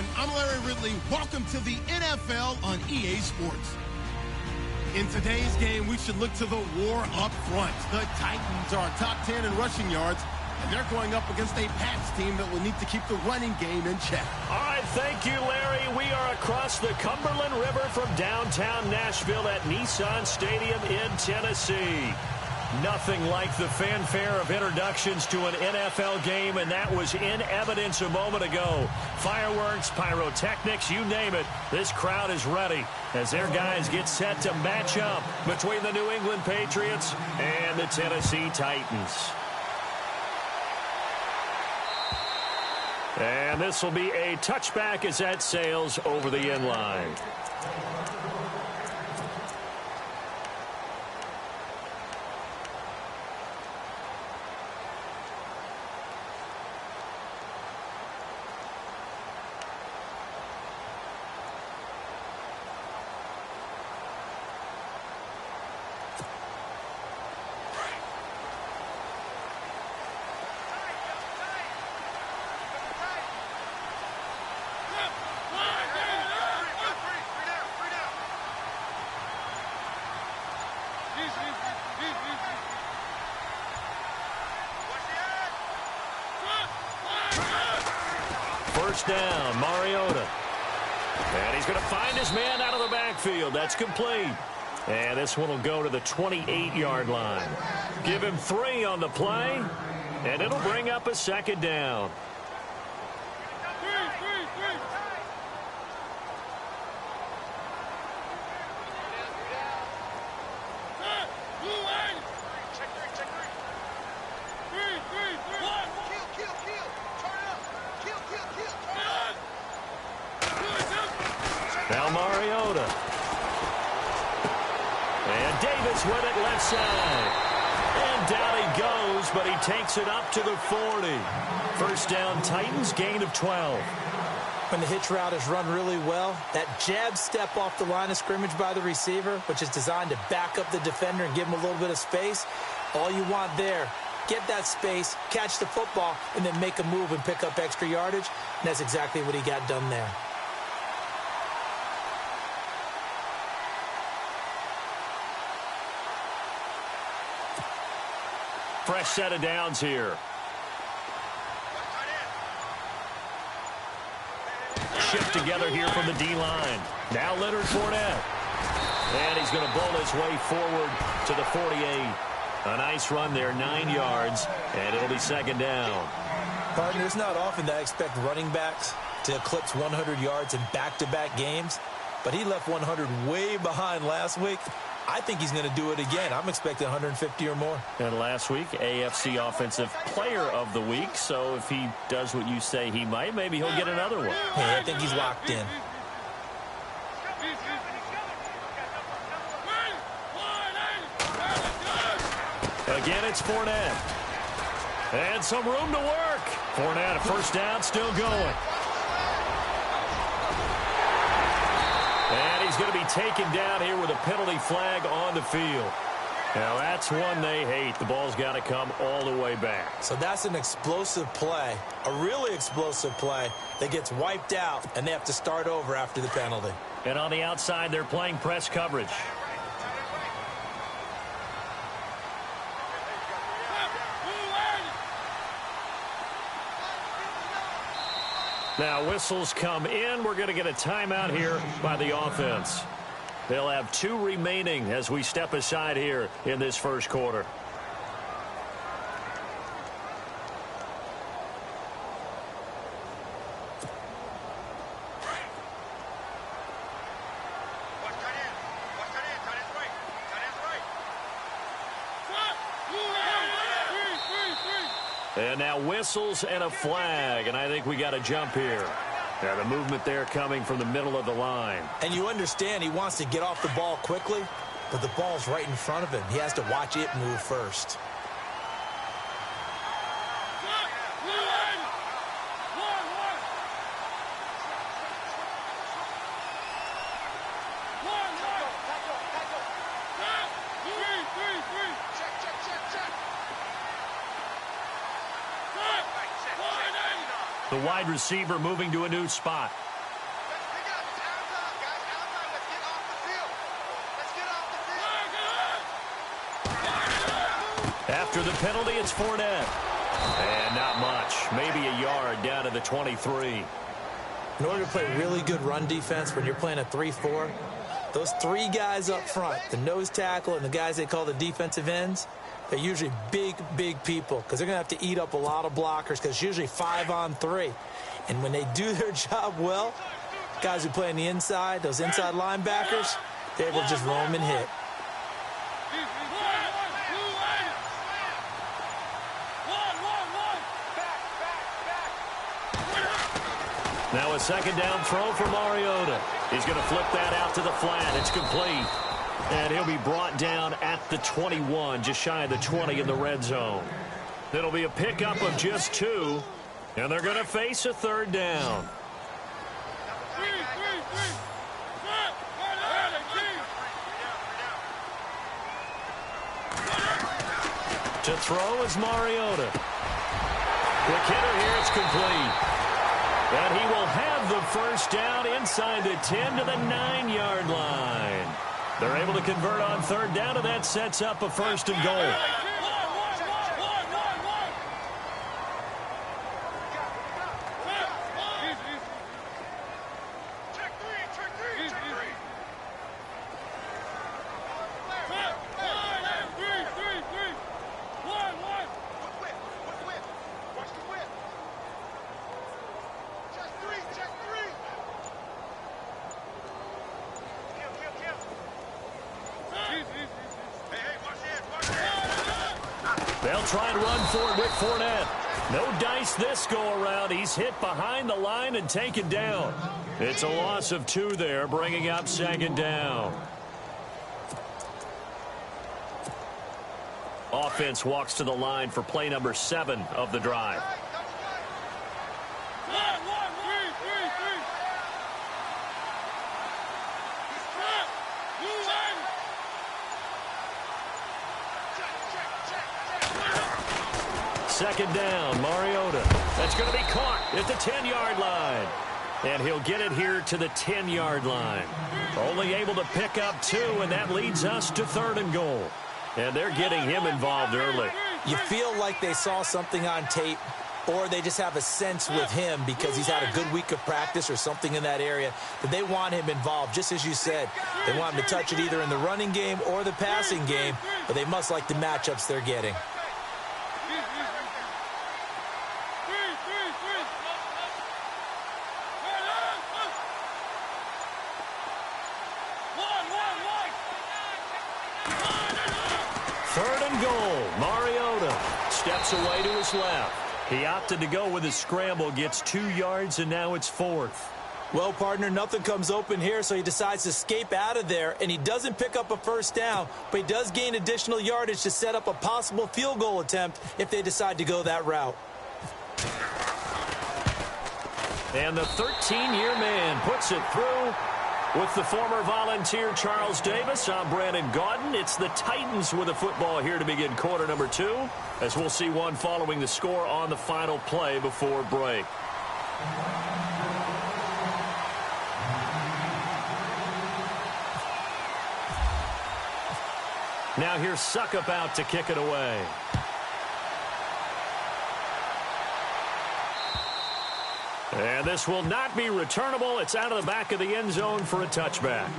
everyone. I'm Larry Ridley. Welcome to the NFL on EA Sports. In today's game, we should look to the war up front. The Titans are top 10 in rushing yards, and they're going up against a Pats team that will need to keep the running game in check. All right, thank you, Larry. We are across the Cumberland River from downtown Nashville at Nissan Stadium in Tennessee. Nothing like the fanfare of introductions to an NFL game, and that was in evidence a moment ago. Fireworks, pyrotechnics, you name it. This crowd is ready as their guys get set to match up between the New England Patriots and the Tennessee Titans. And this will be a touchback as that sails over the end line. First down, Mariota. And he's going to find his man out of the backfield. That's complete. And this one will go to the 28-yard line. Give him 3 on the play, and it'll bring up a second down. Now Mariota. And Davis with it left side. And down he goes, but he takes it up to the 40. First down, Titans, gain of 12. When the hitch route is run really well, that jab step off the line of scrimmage by the receiver, which is designed to back up the defender and give him a little bit of space, all you want there, get that space, catch the football, and then make a move and pick up extra yardage. And that's exactly what he got done there. Fresh set of downs here. Shift together here from the D-line. Now Leonard Fournette. And he's going to bowl his way forward to the 48. A nice run there, 9 yards, and it'll be second down. Partner, it's not often that I expect running backs to eclipse 100 yards in back-to-back games, but he left 100 way behind last week. I think he's going to do it again. I'm expecting 150 or more. And last week, AFC Offensive Player of the Week. So if he does what you say he might, maybe he'll get another one. Hey, I think he's locked in. Again, it's Fournette. And some room to work. Fournette, a first down, still going. And he's going to be taken down here with a penalty flag on the field. Now, that's one they hate. The ball's got to come all the way back. So that's an explosive play, a really explosive play that gets wiped out, and they have to start over after the penalty. And on the outside, they're playing press coverage. Now, whistles come in. We're going to get a timeout here by the offense. They'll have 2 remaining as we step aside here in this first quarter. And now whistles and a flag, and I think we got a jump here. Now the movement there coming from the middle of the line. And you understand he wants to get off the ball quickly, but the ball's right in front of him. He has to watch it move first. The wide receiver moving to a new spot. After the penalty, it's Fournette. And not much. Maybe a yard down to the 23. In order to play really good run defense when you're playing a 3-4, those three guys up front, the nose tackle and the guys they call the defensive ends, they're usually big, big people because they're going to have to eat up a lot of blockers because it's usually 5-on-3. And when they do their job well, guys who play on the inside, those inside linebackers, they're able to just roam and hit. Now a second down throw for Mariota. He's going to flip that out to the flat. It's complete. And he'll be brought down at the 21, just shy of the 20 in the red zone. It'll be a pickup of just 2, and they're going to face a third down. To throw is Mariota. Quick hitter here, it's complete. And he will have the first down inside the 10 to the 9-yard line. They're able to convert on third down, and that sets up a first and goal. They'll try and run for it with Fournette. No dice this go-around. He's hit behind the line and taken down. It's a loss of 2 there, bringing up second down. Offense walks to the line for play number 7 of the drive. Second down, Mariota. That's going to be caught at the 10-yard line. And he'll get it here to the 10-yard line. Only able to pick up 2, and that leads us to third and goal. And they're getting him involved early. You feel like they saw something on tape, or they just have a sense with him because he's had a good week of practice or something in that area that they want him involved. Just as you said, they want him to touch it either in the running game or the passing game, but they must like the matchups they're getting. Third and goal. Mariota steps away to his left. He opted to go with his scramble, gets 2 yards, and now it's 4th. Well, partner, nothing comes open here, so he decides to escape out of there, and he doesn't pick up a first down, but he does gain additional yardage to set up a possible field goal attempt if they decide to go that route. And the 13-year man puts it through. With the former Volunteer Charles Davis, I'm Brandon Gaudin. It's the Titans with the football here to begin quarter number 2, as we'll see one following the score on the final play before break. Now here's Suckup out to kick it away. And this will not be returnable. It's out of the back of the end zone for a touchback.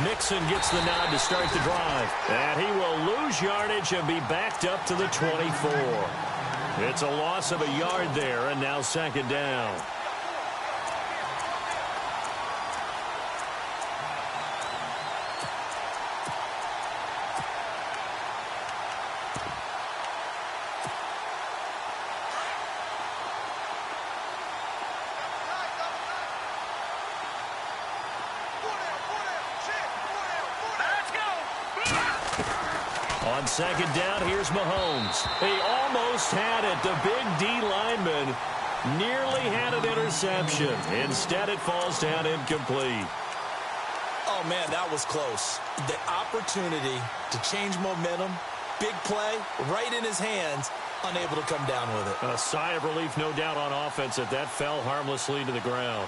Mixon gets the nod to start the drive. And he will lose yardage and be backed up to the 24. It's a loss of a yard there, and now second down. On second down, here's Mahomes. He almost had it. The big D lineman nearly had an interception. Instead, it falls down incomplete. Oh, man, that was close. The opportunity to change momentum, big play, right in his hands, unable to come down with it. A sigh of relief, no doubt, on offense that fell harmlessly to the ground.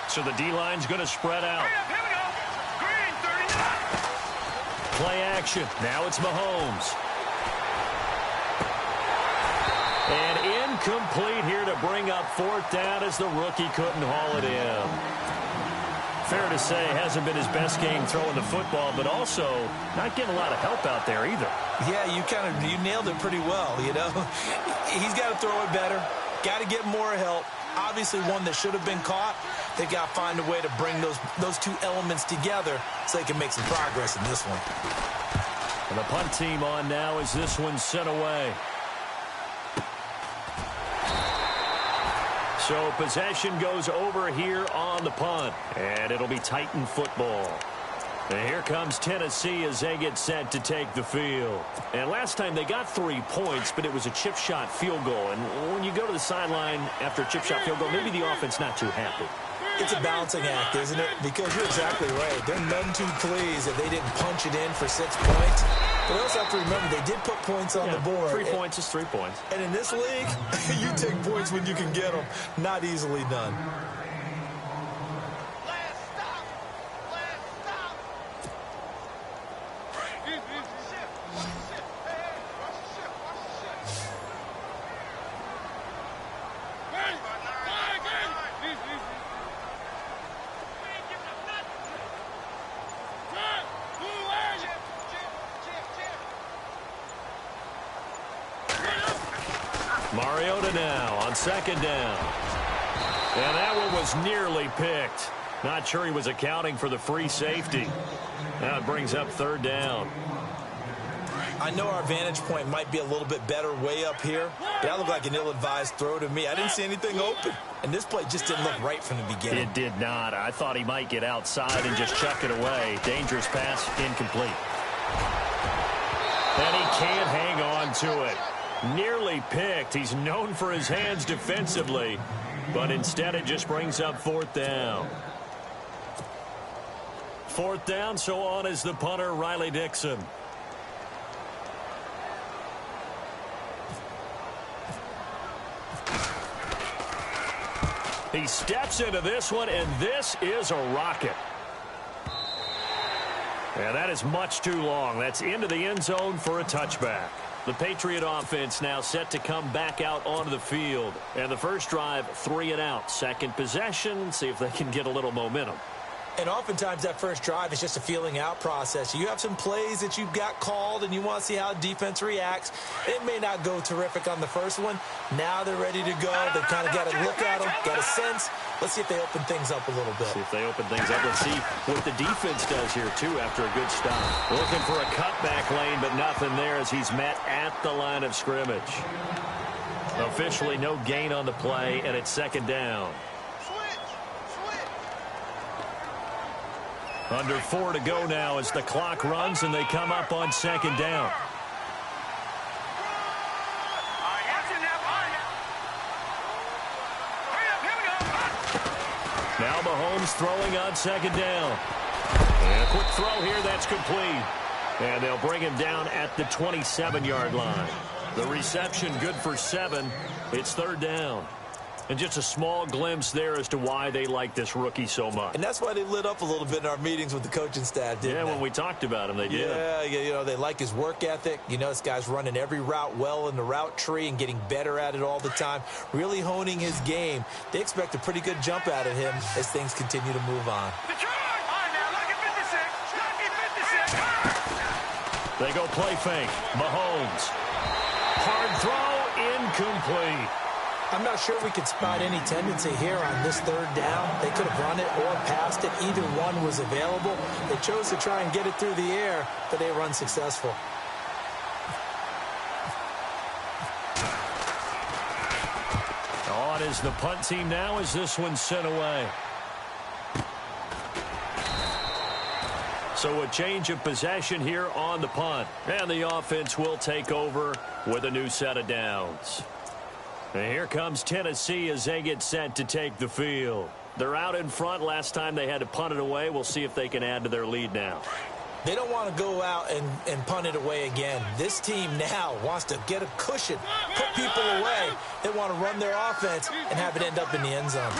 So the D-line's going to spread out. Play action. Now it's Mahomes. And incomplete here to bring up fourth down as the rookie couldn't haul it in. Fair to say, hasn't been his best game throwing the football, but also not getting a lot of help out there either. Yeah, you nailed it pretty well, you know. He's got to throw it better, got to get more help. Obviously one that should have been caught. They got to find a way to bring those two elements together so they can make some progress in this one. And the punt team on now as this one's sent away. So possession goes over here on the punt, and it'll be Titan football. And here comes Tennessee as they get set to take the field. And last time they got 3 points, but it was a chip shot field goal. And when you go to the sideline after a chip shot field goal, maybe the offense not too happy. It's a balancing act, isn't it? Because you're exactly right. They're none too pleased that they didn't punch it in for 6 points. But we also have to remember they did put points on the board. 3 points is 3 points. And in this league, you take points when you can get them. Not easily done. Mariota now on second down. And that one was nearly picked. Not sure he was accounting for the free safety. Now it brings up third down. I know our vantage point might be a little bit better way up here, but that looked like an ill-advised throw to me. I didn't see anything open, and this play just didn't look right from the beginning. It did not. I thought he might get outside and just chuck it away. Dangerous pass, incomplete. And he can't hang on to it. Nearly picked. He's known for his hands defensively, but instead it just brings up fourth down. Fourth down, so on is the punter, Riley Dixon. He steps into this one, and this is a rocket. And that is much too long. That's into the end zone for a touchback. The Patriot offense now set to come back out onto the field. And the first drive, 3 and out. Second possession, see if they can get a little momentum. And oftentimes that first drive is just a feeling out process. You have some plays that you've got called and you want to see how defense reacts. It may not go terrific on the first one. Now they're ready to go. They've kind of got to look at them, got a sense. Let's see if they open things up a little bit. See if they open things up. Let's see what the defense does here, too, after a good stop. Looking for a cutback lane, but nothing there as he's met at the line of scrimmage. Officially no gain on the play, and it's second down. Under 4 to go now as the clock runs and they come up on second down. Now Mahomes throwing on second down. And a quick throw here, that's complete. And they'll bring him down at the 27-yard line. The reception good for 7. It's third down. And just a small glimpse there as to why they like this rookie so much. And that's why they lit up a little bit in our meetings with the coaching staff, didn't they? Yeah, when we talked about him, they did. Yeah, you know, they like his work ethic. You know, this guy's running every route well in the route tree and getting better at it all the time, really honing his game. They expect a pretty good jump out of him as things continue to move on. They go play fake. Mahomes. Hard throw, incomplete. I'm not sure we could spot any tendency here on this third down. They could have run it or passed it. Either one was available. They chose to try and get it through the air, but they were unsuccessful. On is the punt team now as this one's sent away. So a change of possession here on the punt. And the offense will take over with a new set of downs. And here comes Tennessee as they get set to take the field. They're out in front. Last time they had to punt it away. We'll see if they can add to their lead now. They don't want to go out and punt it away again. This team now wants to get a cushion, put people away. They want to run their offense and have it end up in the end zone.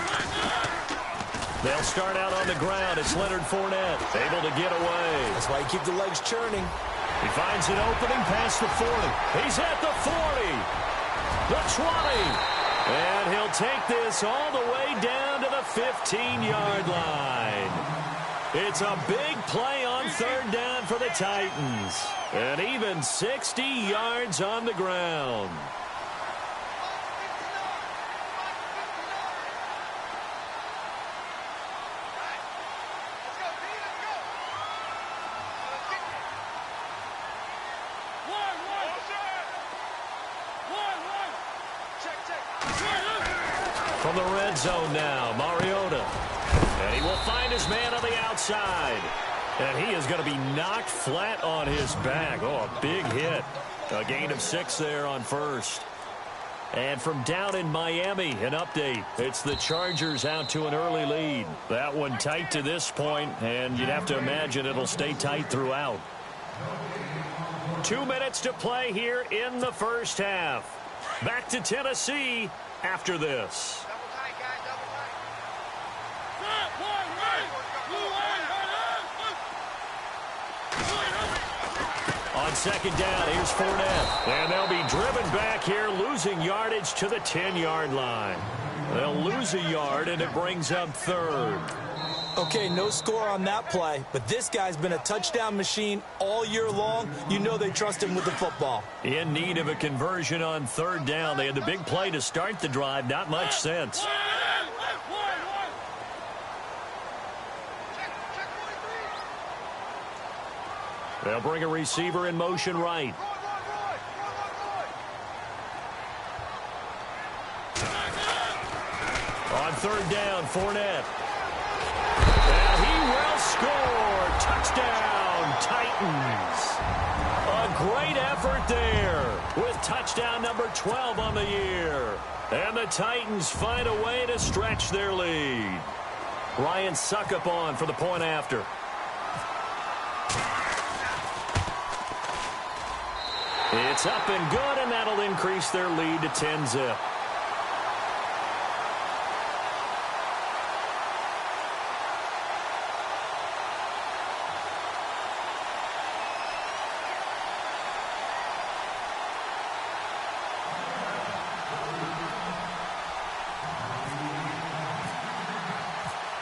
They'll start out on the ground. It's Leonard Fournette, able to get away. That's why you keep the legs churning. He finds an opening past the 40. He's at the 40, the 20, and he'll take this all the way down to the 15-yard line. It's a big play on third down for the Titans. And even 60 yards on the ground. From the red zone now, Mariota. And he will find his man on the outside. And he is going to be knocked flat on his back. Oh, a big hit. A gain of 6 there on first. And from down in Miami, an update. It's the Chargers out to an early lead. That one tight to this point, and you'd have to imagine it'll stay tight throughout. 2 minutes to play here in the first half. Back to Tennessee after this. On second down, here's Fournette. And they'll be driven back here, losing yardage to the 10-yard line. They'll lose a yard, and it brings up third. Okay, no score on that play, but this guy's been a touchdown machine all year long. You know they trust him with the football. In need of a conversion on third down. They had the big play to start the drive. Not much sense. They'll bring a receiver in motion right. On third down, Fournette. And he will score. Touchdown, Titans. A great effort there with touchdown number 12 on the year. And the Titans find a way to stretch their lead. Ryan Succop on for the point after. It's up and good, and that'll increase their lead to 10-zip.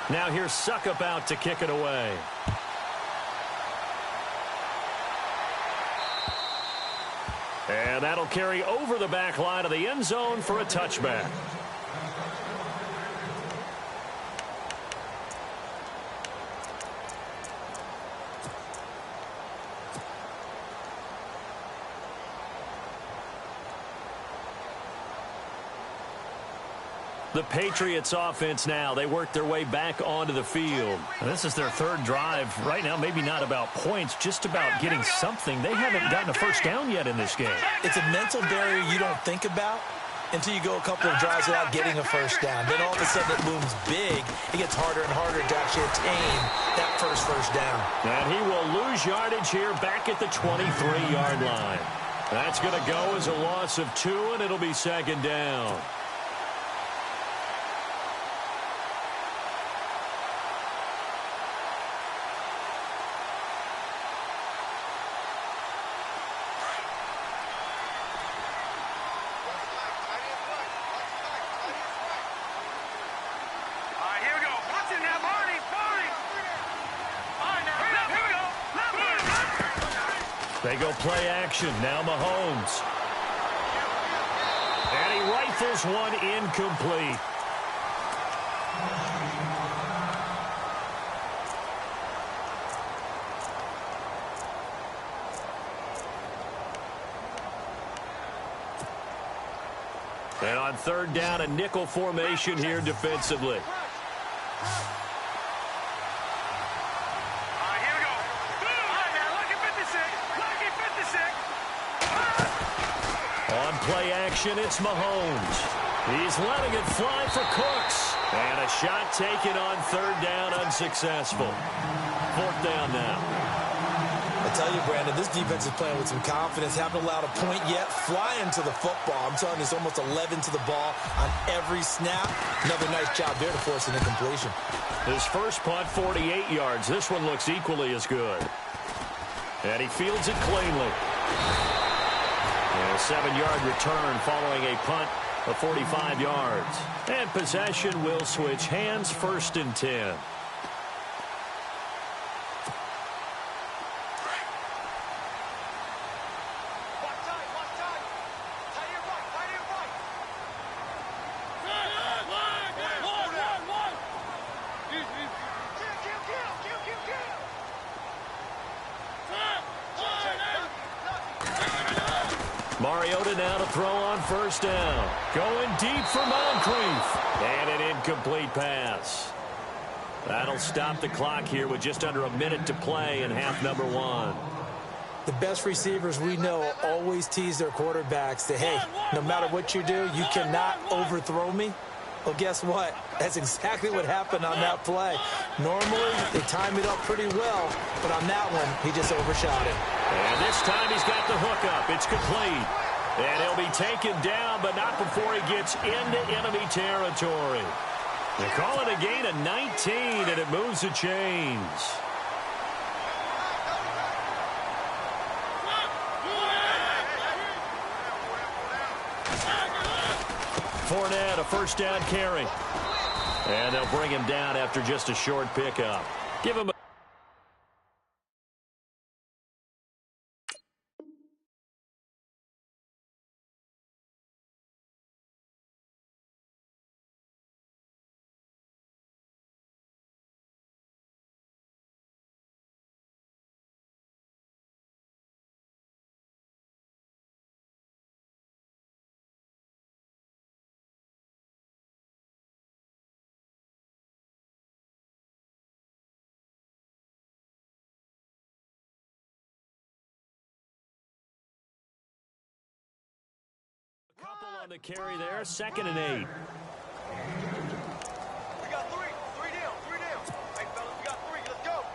Now here's Succop out to kick it away. And that'll carry over the back line of the end zone for a touchback. The Patriots offense now, they work their way back onto the field. And this is their third drive. Right now, maybe not about points, just about getting something. They haven't gotten a first down yet in this game. It's a mental barrier you don't think about until you go a couple of drives without getting a first down. Then all of a sudden it looms big. It gets harder and harder to actually attain that first down. And he will lose yardage here back at the 23-yard line. That's going to go as a loss of 2, and it'll be second down. They go play action. Now Mahomes. And he rifles one incomplete. And on third down, a nickel formation here defensively. On play action, it's Mahomes. He's letting it fly for Cooks. And a shot taken on third down, unsuccessful. Fourth down now. I tell you, Brandon, this defense is playing with some confidence. Haven't allowed a point yet. Flying to the football. I'm telling you, it's almost 11 to the ball on every snap. Another nice job there to force an incompletion. His first punt, 48 yards. This one looks equally as good. And he fields it cleanly. And a 7-yard return following a punt of 45 yards. And possession will switch hands, 1st and 10. Mariota now to throw on 1st down. Going deep for Moncrief. And an incomplete pass. That'll stop the clock here with just under a minute to play in half number 1. The best receivers we know always tease their quarterbacks that, hey, no matter what you do, you cannot overthrow me. Well, guess what? That's exactly what happened on that play. Normally, they time it up pretty well, but on that one, he just overshot it. And this time he's got the hook up. It's complete. And he'll be taken down, but not before he gets into enemy territory. They call it a gain of 19, and it moves the chains. Fournette, a 1st down carry. And they'll bring him down after just a short pickup. Give him a couple on the carry there, 2nd and 8. We got three down. Hey, fellas, we got 3. Let's go.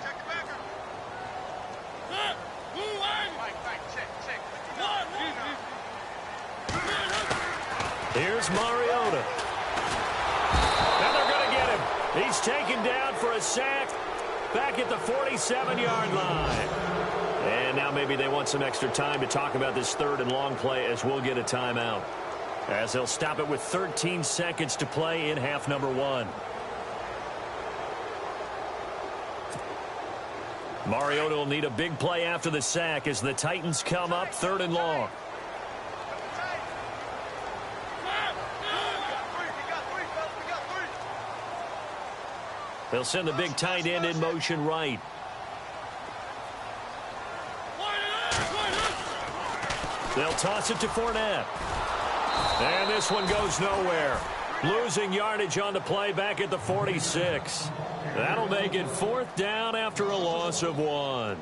Check the backer. Right, check. Here's Mariota. And they're going to get him. He's taken down for a sack back at the 47-yard line. And now maybe they want some extra time to talk about this 3rd and long play as we'll get a timeout. As they'll stop it with 13 seconds to play in half number 1. Mariota will need a big play after the sack as the Titans come up 3rd and long. They'll send the big tight end in motion right. They'll toss it to Fournette. And this one goes nowhere. Losing yardage on the play back at the 46. That'll make it 4th down after a loss of 1.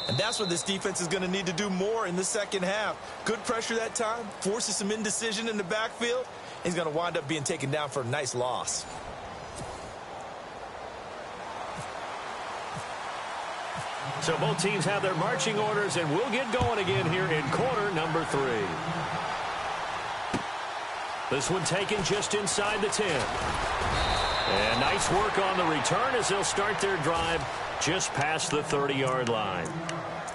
And that's what this defense is going to need to do more in the second half. Good pressure that time, forces some indecision in the backfield. He's going to wind up being taken down for a nice loss. So both teams have their marching orders, and we'll get going again here in quarter number 3. This one taken just inside the 10. And nice work on the return as they'll start their drive just past the 30-yard line.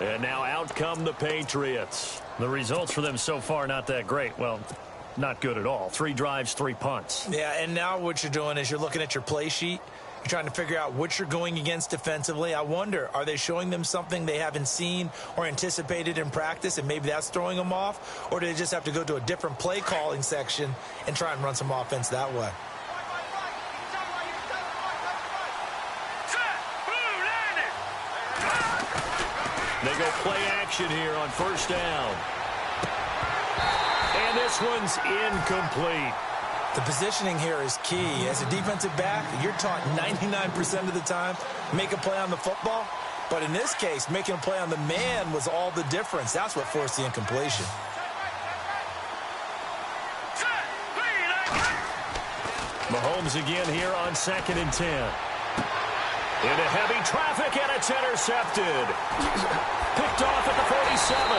And now out come the Patriots. The results for them so far not that great. Well, not good at all. 3 drives, 3 punts. Yeah, and now what you're doing is you're looking at your play sheet. You're trying to figure out what you're going against defensively. I wonder, are they showing them something they haven't seen or anticipated in practice, and maybe that's throwing them off? Or do they just have to go to a different play calling section and try and run some offense that way? They go play action here on 1st down. And this this one's incomplete. The positioning here is key. As a defensive back, you're taught 99% of the time, make a play on the football. But in this case, making a play on the man was all the difference. That's what forced the incompletion. Mahomes again here on 2nd and 10. Into heavy traffic, and it's intercepted. Picked off at the 47.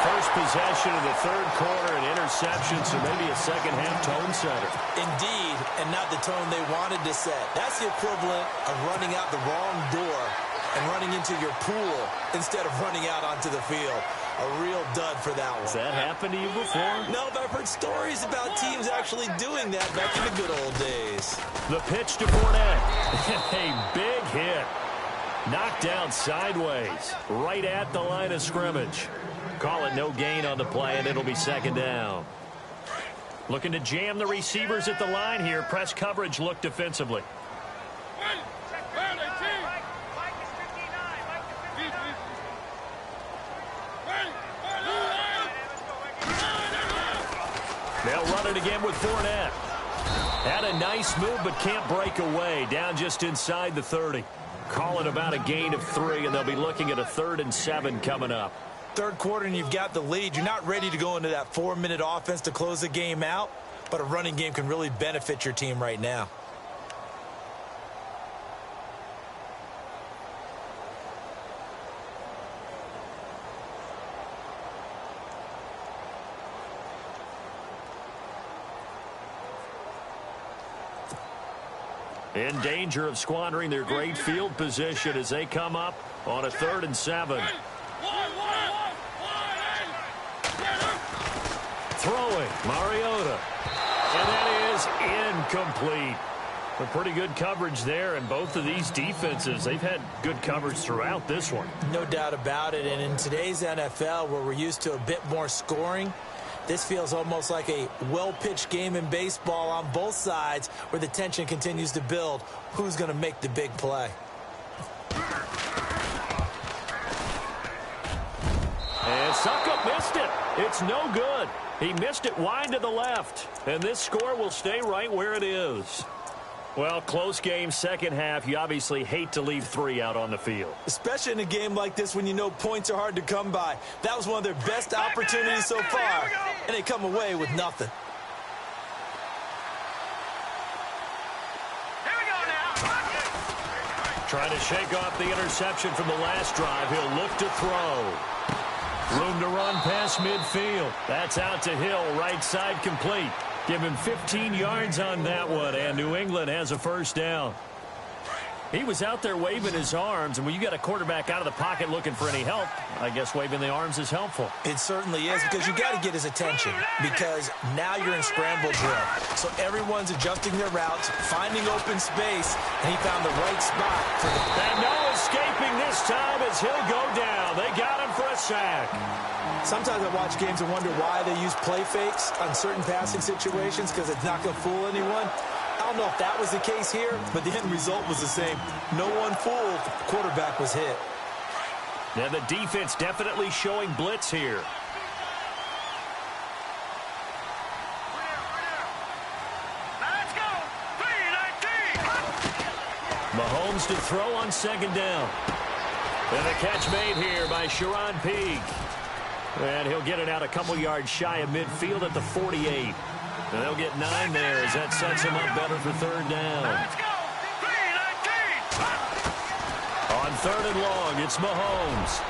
First possession of the third quarter, an interception, so maybe a second-half tone setter. Indeed, and not the tone they wanted to set. That's the equivalent of running out the wrong door and running into your pool instead of running out onto the field. A real dud for that one. Has that happened to you before? No, but I've heard stories about teams actually doing that back in the good old days. The pitch to Fournette. A big hit. Knocked down sideways, right at the line of scrimmage. Call it no gain on the play, and it'll be 2nd down. Looking to jam the receivers at the line here. Press coverage look defensively. They'll run it again with Fournette. Had a nice move, but can't break away. Down just inside the 30. Call it about a gain of 3, and they'll be looking at a 3rd and 7 coming up. Third quarter and you've got the lead. You're not ready to go into that 4-minute offense to close the game out, but a running game can really benefit your team right now. In danger of squandering their great field position as they come up on a 3rd and 7. Throwing, Mariota. And that is incomplete. A pretty good coverage there, and both of these defenses, they've had good coverage throughout this one. No doubt about it, and in today's NFL, where we're used to a bit more scoring, this feels almost like a well-pitched game in baseball on both sides where the tension continues to build. Who's going to make the big play? And Succop missed it. It's no good. He missed it wide to the left. And this score will stay right where it is. Well, close game, second half. You obviously hate to leave 3 out on the field. Especially in a game like this when you know points are hard to come by. That was one of their best opportunities so far, and they come away with nothing. Here we go now. Trying to shake off the interception from the last drive. He'll look to throw. Room to run past midfield. That's out to Hill, right side complete. Give him 15 yards on that one, and New England has a first down. He was out there waving his arms, and when you got a quarterback out of the pocket looking for any help, I guess waving the arms is helpful. It certainly is, because you got to get his attention, because now you're in scramble drill. So everyone's adjusting their routes, finding open space, and he found the right spot for the... And no escaping this time as he'll go down. They got him for a sack. Sometimes I watch games and wonder why they use play fakes on certain passing situations, because it's not going to fool anyone. I don't know if that was the case here, but the end result was the same. No one fooled. The quarterback was hit. And the defense definitely showing blitz here. Let's go. 3-19. Mahomes to throw on second down. And a catch made here by Sharon Peak. And he'll get it out a couple yards shy of midfield at the 48. And they'll get 9 there as that sets him up better for third down. Let's go. 3-19. On third and long, it's Mahomes.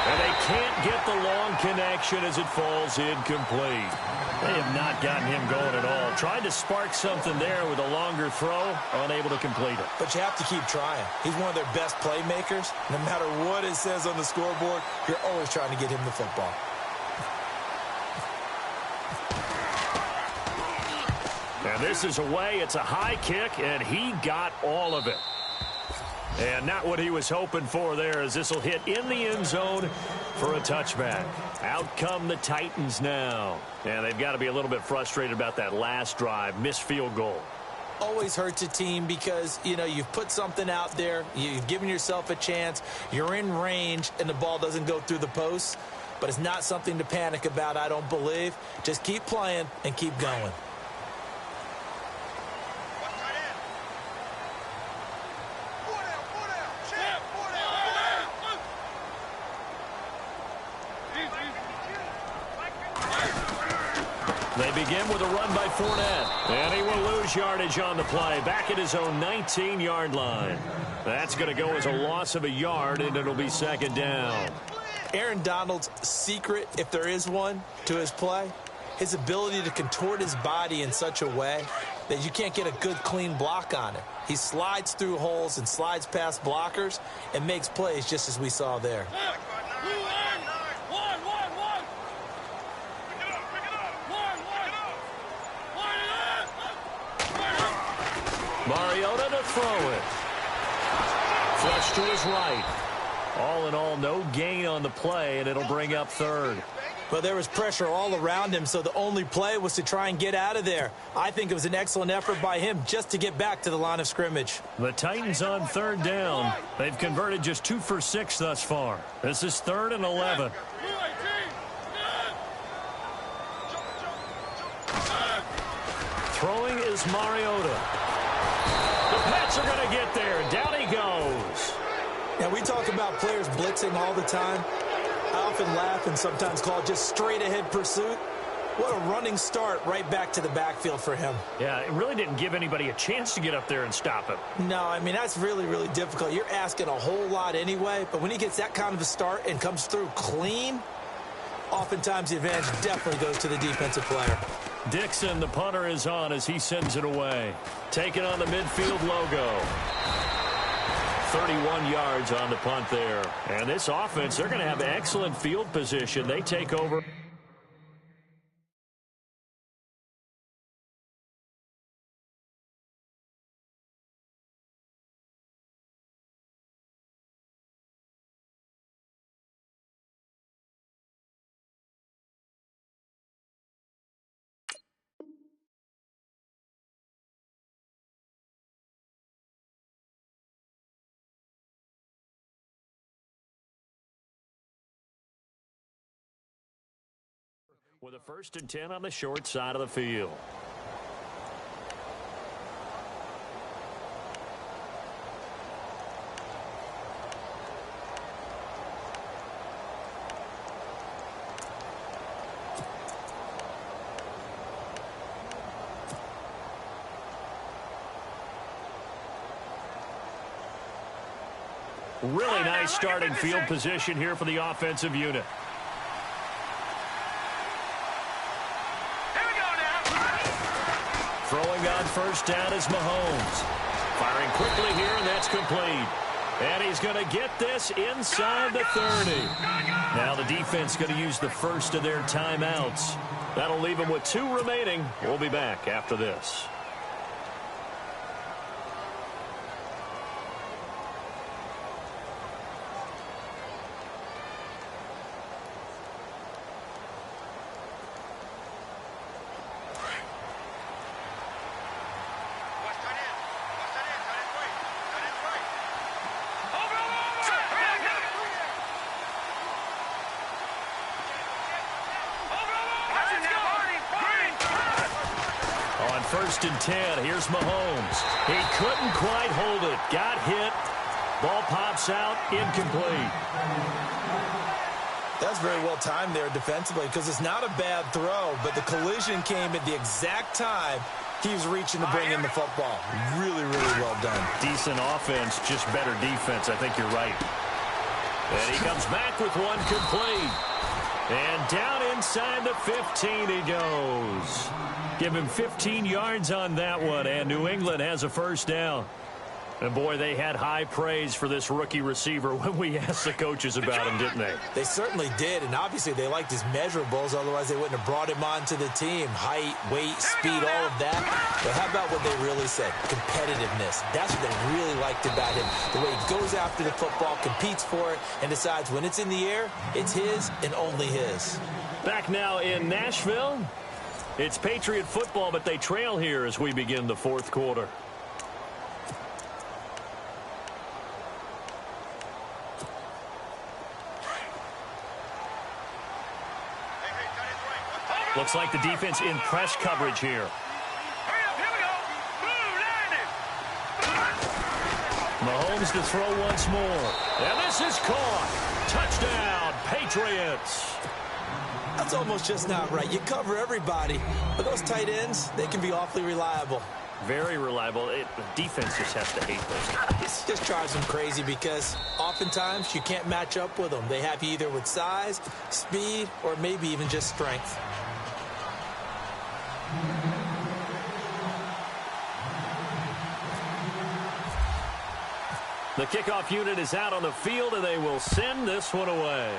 And they can't get the long connection as it falls incomplete. They have not gotten him going at all. Tried to spark something there with a longer throw, unable to complete it. But you have to keep trying. He's one of their best playmakers. No matter what it says on the scoreboard, you're always trying to get him the football. And this is away. It's a high kick, and he got all of it. And not what he was hoping for there, as this will hit in the end zone for a touchback. Out come the Titans now. And they've got to be a little bit frustrated about that last drive. Missed field goal. Always hurts a team because, you know, you've put something out there. You've given yourself a chance. You're in range, and the ball doesn't go through the post. but it's not something to panic about, I don't believe. Just keep playing and keep going. They begin with a run by Fournette, and he will lose yardage on the play, back at his own 19-yard line. That's going to go as a loss of a yard, and it'll be second down. Aaron Donald's secret, if there is one, to his play, his ability to contort his body in such a way that you can't get a good, clean block on it. He slides through holes and slides past blockers and makes plays just as we saw there. Mariota to throw it. Flush to his right. All in all, no gain on the play, and it'll bring up third. Well, there was pressure all around him, so the only play was to try and get out of there. I think it was an excellent effort by him just to get back to the line of scrimmage. The Titans on third down. They've converted just 2 for 6 thus far. This is 3rd and 11. Throwing is Mariota. The Pats are going to get there. Down he goes. And we talk about players blitzing all the time. I often laugh and sometimes call it just straight-ahead pursuit. What a running start right back to the backfield for him. Yeah, it really didn't give anybody a chance to get up there and stop him. No, I mean, that's really, really difficult. You're asking a whole lot anyway, but when he gets that kind of a start and comes through clean, oftentimes the advantage definitely goes to the defensive player. Dixon, the punter, is on as he sends it away. Taking on the midfield logo. 31 yards on the punt there. And this offense, they're going to have excellent field position. They take over. With a 1st and 10 on the short side of the field. Really nice starting field position here for the offensive unit. Throwing on 1st down is Mahomes. Firing quickly here, and that's complete. And he's going to get this inside the 30. Now the defense going to use the first of their timeouts. That'll leave them with 2 remaining. We'll be back after this. On 1st and 10, here's Mahomes. He couldn't quite hold it. Got hit. Ball pops out, incomplete. That's very well timed there defensively because it's not a bad throw, but the collision came at the exact time he was reaching to bring in the football. Really, really well done. Decent offense, just better defense. I think you're right. And he comes back with one complete. And down inside the 15 he goes. Give him 15 yards on that one, and New England has a 1st down. And, boy, they had high praise for this rookie receiver when we asked the coaches about him, didn't they? They certainly did, and obviously they liked his measurables. Otherwise, they wouldn't have brought him onto the team. Height, weight, speed, all of that. But how about what they really said? Competitiveness. That's what they really liked about him. The way he goes after the football, competes for it, and decides when it's in the air, it's his and only his. Back now in Nashville. It's Patriot football, but they trail here as we begin the 4th quarter. Looks like the defense in press coverage here. Hurry up, here we go. Blue, landing. Mahomes to throw once more. And this is caught. Touchdown, Patriots. That's almost just not right. You cover everybody, but those tight ends, they can be awfully reliable. Very reliable. The defense just has to hate those guys. It just drives them crazy because oftentimes you can't match up with them. They have you either with size, speed, or maybe even just strength. The kickoff unit is out on the field, and they will send this one away.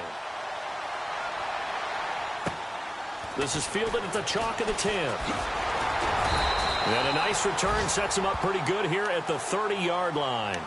This is fielded at the chalk of the 10. And a nice return sets them up pretty good here at the 30-yard line.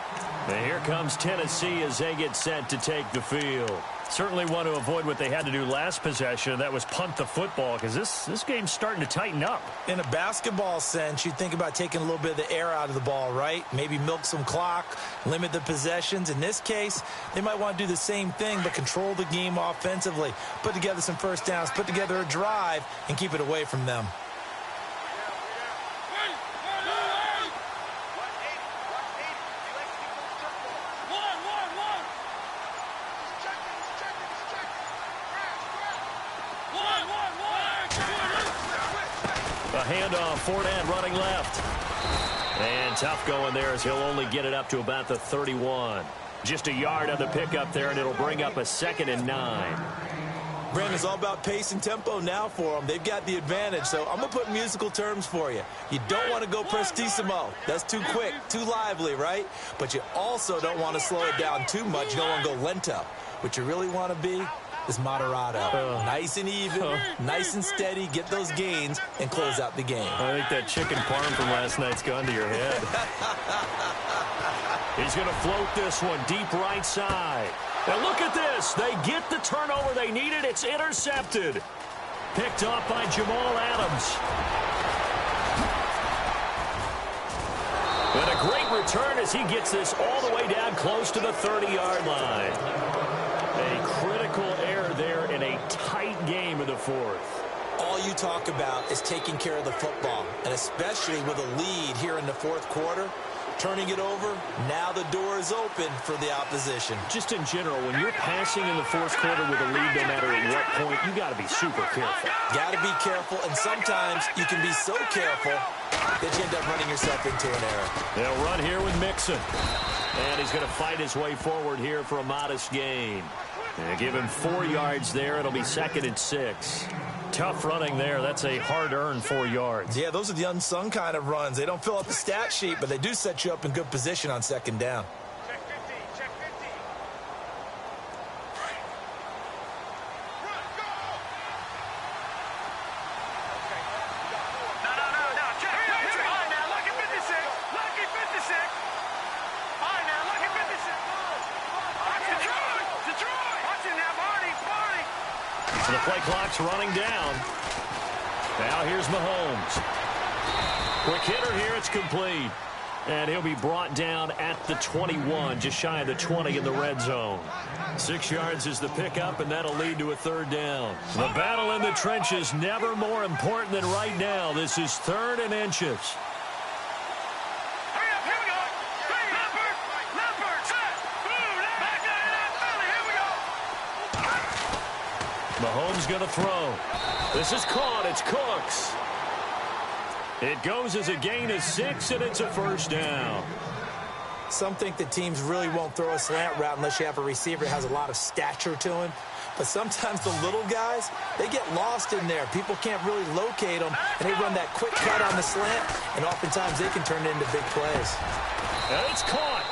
And here comes Tennessee as they get set to take the field. Certainly want to avoid what they had to do last possession. That was punt the football, because this game's starting to tighten up. In a basketball sense, you think about taking a little bit of the air out of the ball, right? Maybe milk some clock, limit the possessions. In this case, they might want to do the same thing, but control the game offensively. Put together some first downs, put together a drive, and keep it away from them. A handoff, Fournette running left. And tough going there as he'll only get it up to about the 31. Just a yard on the pickup there, and it'll bring up a 2nd and 9. Brandon, it's all about pace and tempo now for them. They've got the advantage, so I'm going to put musical terms for you. You don't want to go prestissimo. That's too quick, too lively, right? But you also don't want to slow it down too much. You don't want to go lento. What you really want to be is moderato. Nice and even, nice and steady, get those gains, and close out the game. I think that chicken parm from last night's gone to your head. He's going to float this one deep right side. And look at this. They get the turnover they needed. It's intercepted. Picked off by Jamal Adams. And a great return as he gets this all the way down close to the 30-yard line. A critical error there in a tight game in the fourth. All you talk about is taking care of the football, and especially with a lead here in the fourth quarter. Turning it over, now the door is open for the opposition. Just in general, when you're passing in the fourth quarter with a lead, no matter at what point, you got to be super careful. Got to be careful, and sometimes you can be so careful that you end up running yourself into an error. They'll run here with Mixon. And he's going to fight his way forward here for a modest gain. And give him 4 yards there. It'll be 2nd and 6. Tough running there. That's a hard-earned 4 yards. Yeah, those are the unsung kind of runs. They don't fill up the stat sheet, but they do set you up in good position on 2nd down. Check 50, check 50. Run, go! Okay, you got 4. No, check. All right, now, lucky 56. Lucky 56. All right, now, lucky 56. Watch Detroit. Watch it now, Barney. So the play clock's running down. Now here's Mahomes. Quick hitter here, it's complete. And he'll be brought down at the 21, just shy of the 20 in the red zone. 6 yards is the pickup, and that'll lead to a 3rd down. The battle in the trenches, never more important than right now. This is 3rd and inches. Hurry up, here we go. Leopard, set. Boom, back in, here we go. Mahomes going to throw. This is caught. It's Cooks. It goes as a gain of 6, and it's a 1st down. Some think that teams really won't throw a slant route unless you have a receiver that has a lot of stature to him. But sometimes the little guys, they get lost in there. People can't really locate them, and they run that quick cut on the slant, and oftentimes they can turn it into big plays. And it's caught.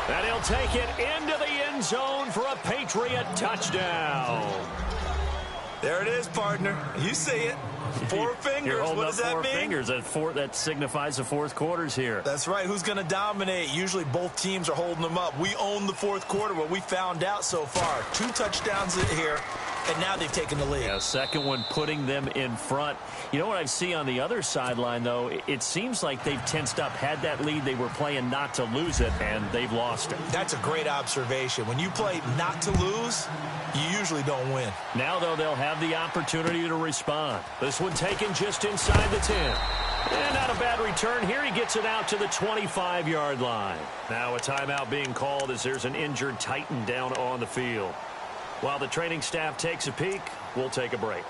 And he'll take it into the end zone for a Patriot touchdown. There it is, partner. You see it. 4 fingers. What does that mean? 4 fingers. That signifies the fourth quarter's here. That's right. Who's going to dominate? Usually both teams are holding them up. We own the fourth quarter, what we found out so far. 2 touchdowns here and now they've taken the lead. Yeah, second one putting them in front. You know what I see on the other sideline, though? It seems like they've tensed up. Had that lead, they were playing not to lose it, and they've lost it. That's a great observation. When you play not to lose, you usually don't win. Now, though, they'll have the opportunity to respond. This one taken just inside the 10. And not a bad return here. He gets it out to the 25-yard line. Now a timeout being called as there's an injured Titan down on the field. While the training staff takes a peek, we'll take a break.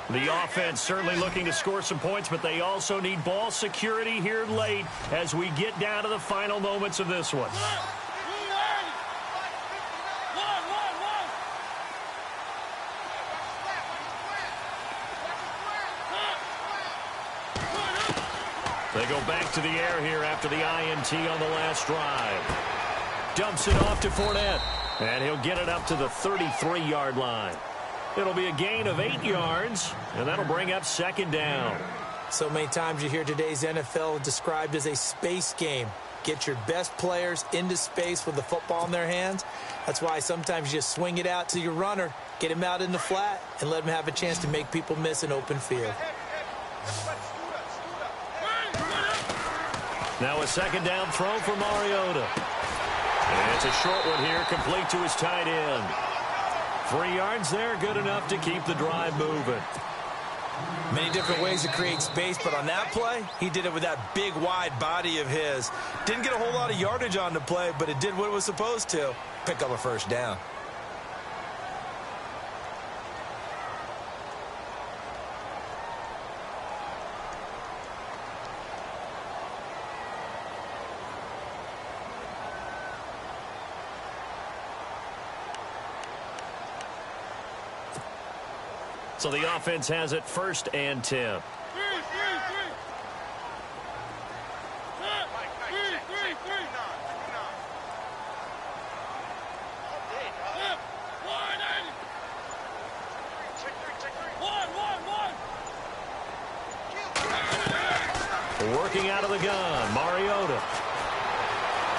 The offense certainly looking to score some points, but they also need ball security here late as we get down to the final moments of this one. They go back to the air here after the INT on the last drive. Dumps it off to Fournette, and he'll get it up to the 33-yard line. It'll be a gain of 8 yards, and that'll bring up second down. So many times you hear today's NFL described as a space game. Get your best players into space with the football in their hands. That's why sometimes you just swing it out to your runner, get him out in the flat, and let him have a chance to make people miss an open field. Now a second down throw for Mariota. And it's a short one here, complete to his tight end. 3 yards there, good enough to keep the drive moving. Many different ways to create space, but on that play, he did it with that big, wide body of his. Didn't get a whole lot of yardage on the play, but it did what it was supposed to. Pick up a first down. So the offense has it 1st and 10. Working out of the gun, Mariota.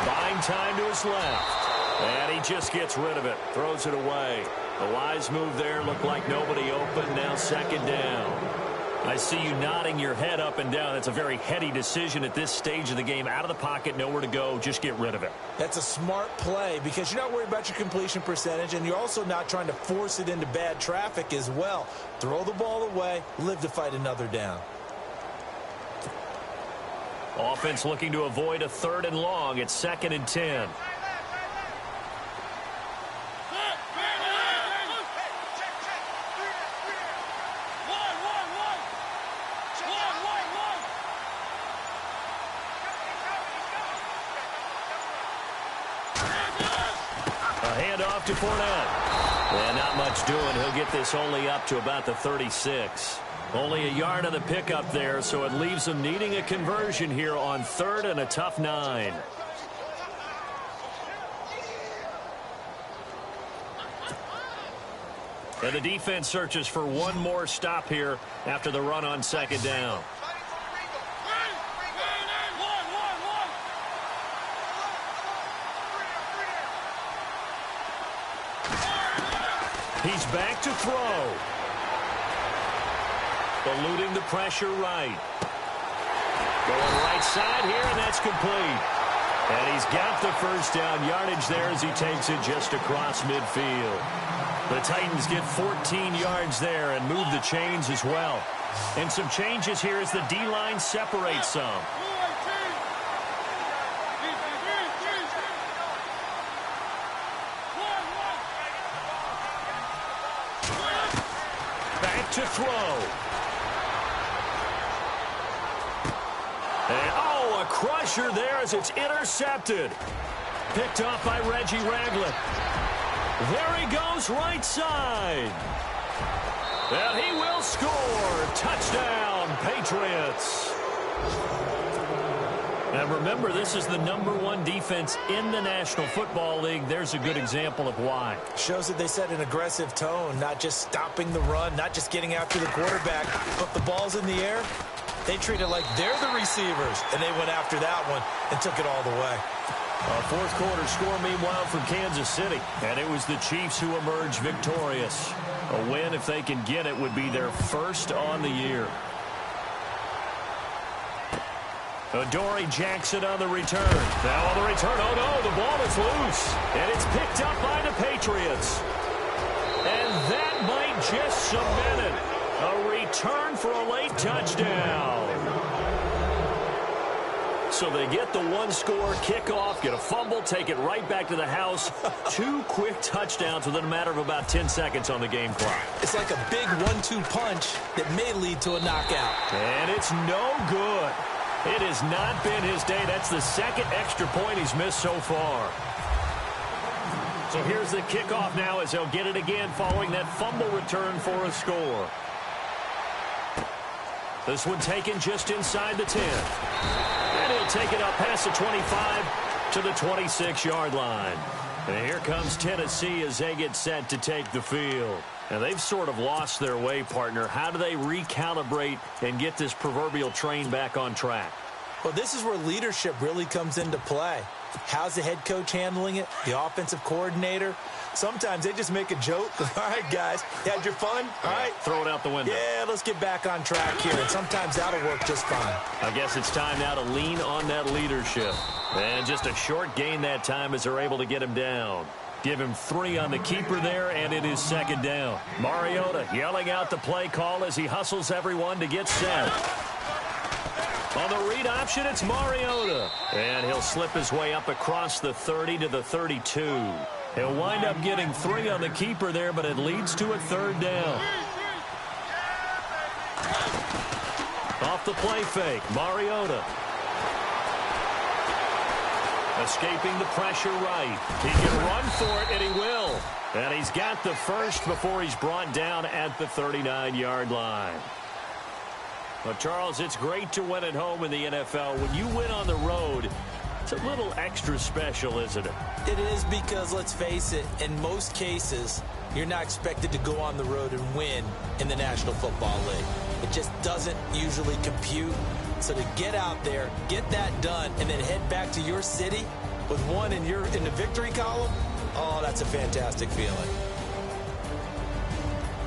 Buying time to his left. And he just gets rid of it. Throws it away. A wise move there. Looked like nobody open. Now second down. I see you nodding your head up and down. It's a very heady decision at this stage of the game. Out of the pocket, nowhere to go. Just get rid of it. That's a smart play because you're not worried about your completion percentage, and you're also not trying to force it into bad traffic as well. Throw the ball away. Live to fight another down. Offense looking to avoid a 3rd and long. It's 2nd and 10. Handoff to Fournette. And not much doing. He'll get this only up to about the 36. Only a yard on the pickup there, so it leaves them needing a conversion here on 3rd and a tough 9. And the defense searches for one more stop here after the run on 2nd down. He's back to throw. Eluding the pressure right. Going right side here, and that's complete. And he's got the first down yardage there as he takes it just across midfield. The Titans get 14 yards there and move the chains as well. And some changes here as the D-line separates some. Back to throw. And, oh, a crusher there as it's intercepted. Picked off by Reggie Ragland. There he goes right side. And he will score. Touchdown, Patriots. And remember, this is the #1 defense in the National Football League. There's a good example of why. Shows that they set an aggressive tone, not just stopping the run, not just getting after the quarterback, but the ball's in the air. They treat it like they're the receivers, and they went after that one and took it all the way. A fourth quarter score, meanwhile, from Kansas City. And it was the Chiefs who emerged victorious. A win, if they can get it, would be their first on the year. Adoree Jackson on the return. Now on the return, oh no, the ball is loose. And it's picked up by the Patriots. And that might just cement it. A return for a late touchdown. So they get the one-score kickoff, get a fumble, take it right back to the house. 2 quick touchdowns within a matter of about 10 seconds on the game clock. It's like a big 1-2 punch that may lead to a knockout. And it's no good. It has not been his day. That's the second extra point he's missed so far. So here's the kickoff now as they'll get it again following that fumble return for a score. This one taken just inside the 10. And he'll take it up past the 25 to the 26-yard line. And here comes Tennessee as they get set to take the field. And they've sort of lost their way, partner. How do they recalibrate and get this proverbial train back on track? Well, this is where leadership really comes into play. How's the head coach handling it? The offensive coordinator? Sometimes they just make a joke. All right, guys, you had your fun? All right. Throw it out the window. Yeah, let's get back on track here. And sometimes that'll work just fine. I guess it's time now to lean on that leadership. And just a short gain that time as they're able to get him down. Give him 3 on the keeper there, and it is second down. Mariota yelling out the play call as he hustles everyone to get set. On the read option, it's Mariota. And he'll slip his way up across the 30 to the 32. He'll wind up getting 3 on the keeper there, but it leads to a third down. Off the play fake, Mariota. Escaping the pressure right. He can run for it, and he will. And he's got the first before he's brought down at the 39-yard line. Well, Charles, it's great to win at home in the NFL. When you win on the road, it's a little extra special, isn't it? It is because, let's face it, in most cases, you're not expected to go on the road and win in the National Football League. It just doesn't usually compute. So to get out there, get that done, and then head back to your city with one in the victory column, oh, that's a fantastic feeling.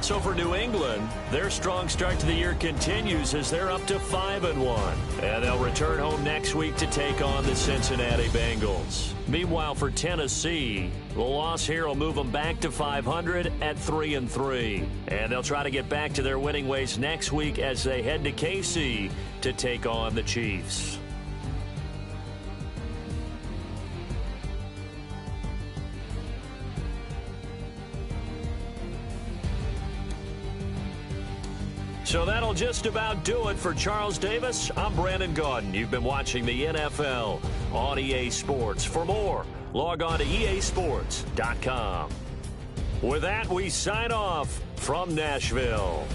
So for New England, their strong start to the year continues as they're up to 5-1. And they'll return home next week to take on the Cincinnati Bengals. Meanwhile, for Tennessee, the loss here will move them back to 500 at 3-3. And they'll try to get back to their winning ways next week as they head to KC to take on the Chiefs. So that'll just about do it for Charles Davis. I'm Brandon Gaudin. You've been watching the NFL on EA Sports. For more, log on to easports.com. With that, we sign off from Nashville.